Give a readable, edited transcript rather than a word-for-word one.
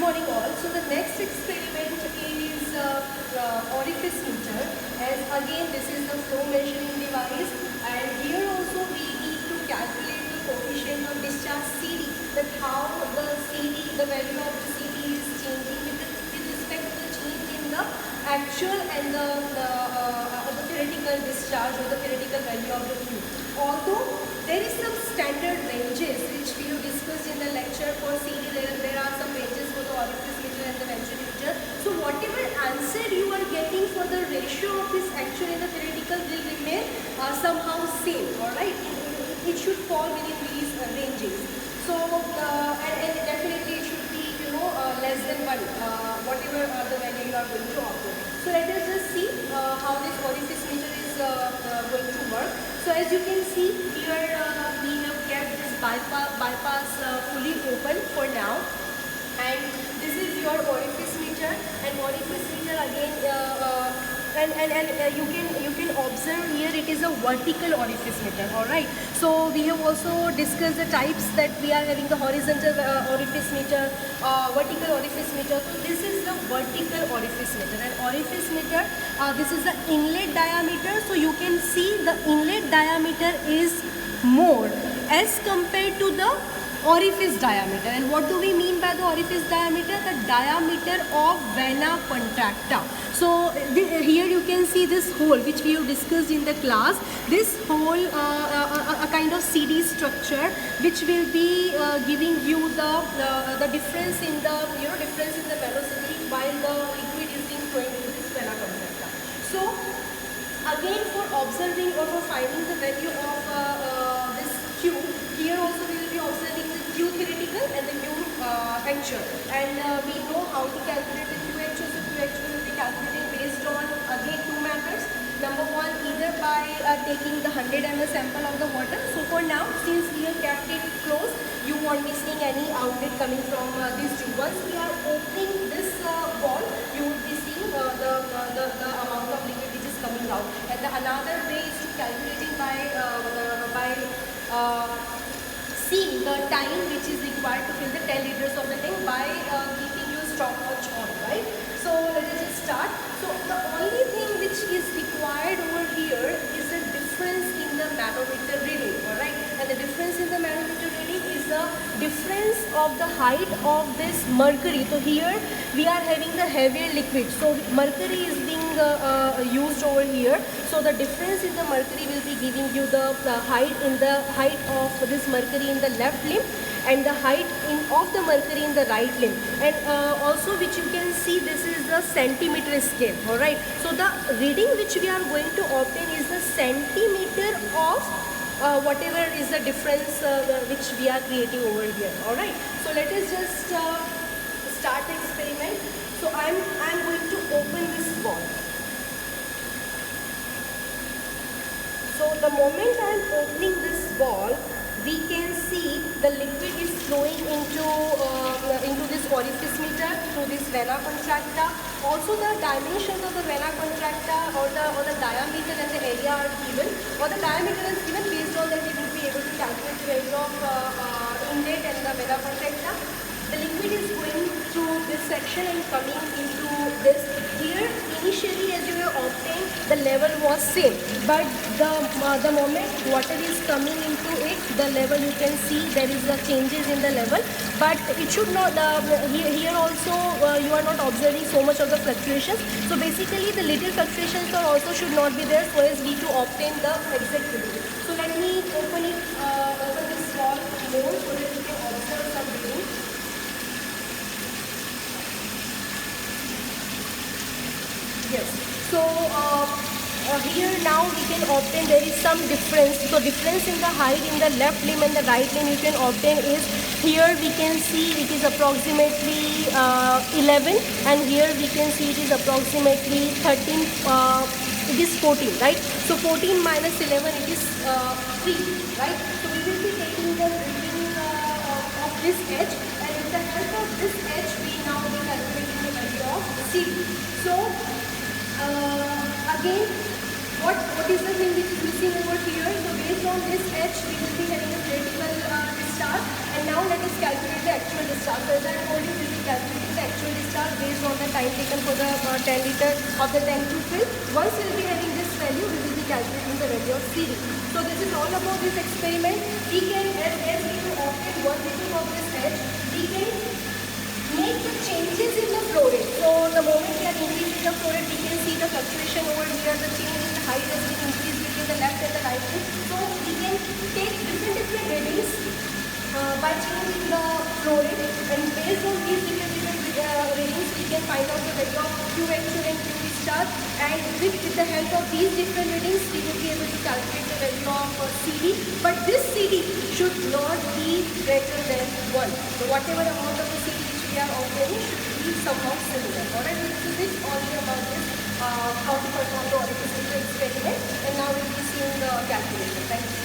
morning all. So the next experiment is orifice meter, as again this is the flow measuring device, and here also we need to calculate the coefficient of discharge CD, that how the CD, the value of the CD is changing with respect to the change in the actual and the theoretical discharge or the theoretical value of the Q. Although there is some standard ranges which we have discussed in the lecture for CD, there are some ranges for the orifice meter and the venturi meter. So whatever answer you are getting for the ratio of this actual and the theoretical will remain somehow same, alright? It should fall within these ranges. So and definitely it should be less than 1, whatever the value you are going to obtain. So let us just see how this orifice meter is going to work. So as you can see here, we have kept this bypass fully open for now, and this is your orifice meter. And orifice meter again, you can observe here it is a vertical orifice meter. All right. So we have also discussed the types, that we are having the horizontal orifice meter, vertical orifice meter. So this is the vertical orifice meter. And orifice meter, this is the inlet diameter. So you can see the inlet diameter is more as compared to the orifice diameter. And what do we mean by the orifice diameter? The diameter of vena contracta. So here you can see this hole which we have discussed in the class. This hole, a kind of CD structure which will be giving you the difference in the difference in the velocity while the liquid is being flowing into this vena contracta. So again, for observing or for finding the value of this Q, here also we will be observing the Q theoretical and the Q actual. And we know how to calculate the Q actual. So Q actual will be calculated based on again 2 methods. Number one, either by taking the 100 ml sample of the water. So for now, since we have kept it closed, you won't be seeing any outlet coming from these tube. Once we are opening this ball, you will be seeing the amount of liquid which is coming out. And the another way is to calculating by seeing the time which is required to fill the 10 liters of the tank by keeping your stopwatch on, right? So let us just start. So the only thing which is required over here is the difference in the manometer reading, alright? And the difference in the manometer reading is the difference of the height of this mercury. So here we are having the heavier liquid. So mercury is being used over here. So the difference in the mercury will be giving you the height of this mercury in the left limb, and the height of the mercury in the right limb. And also which you can see, this is the centimeter scale, alright. So the reading which we are going to obtain is the centimeter of whatever is the difference which we are creating over here, alright. So let us just start the experiment. So I'm going to open this ball. So the moment I'm opening this ball, we can see the liquid is flowing into this orifice meter through this vena contracta. Also the dimensions of the vena contracta or the diameter and the area are given, or the diameter is given. Based on that, we will be able to calculate the value of inlet and the vena contracta. The liquid is going through this section and coming into this. Here initially, as you have obtained, the level was same, but the moment water is coming into it, the level you can see there is the changes in the level, but it should not here also you are not observing so much of the fluctuations. So basically the little fluctuations are also should not be there, so as we to obtain the exact value. So let me open this ball more so that you can observe some reading. Yes. So here now we can obtain, there is some difference. So difference in the height in the left limb and the right limb you can obtain is, here we can see it is approximately 11, and here we can see it is approximately 13. It is 14, right? So 14 minus 11, it is 3, right? So we will be taking the reading of this edge, and with the help of this edge, we now be calculating the value of CD. So again, what is the thing which is missing over here? So based on this edge, we will be having a theoretical discharge, and now let us calculate the actual discharge. So as I told you, we will be calculating the the time taken for the 10 liter of the tank to fill. Once we will be having this value, we will be calculating the value of CD. So this is all about this experiment. We can, as we do often, what we do of this edge, we can make the changes in the flow rate. So the moment we are increasing the flow rate, we can see the fluctuation over here, the change in the height as we increase between the left and the right end. So we can take different readings by changing the flow rate, and based on these different readings, we can find out the value of Q actual and Q star, and with the help of these different readings, we will be able to calculate the value of CD. But this CD should not be greater than 1. So whatever amount of the CD which we are obtaining should be somehow similar. Alright, this is it only about this how to perform the orifice experiment, and now we will be seeing the calculation. Thank you.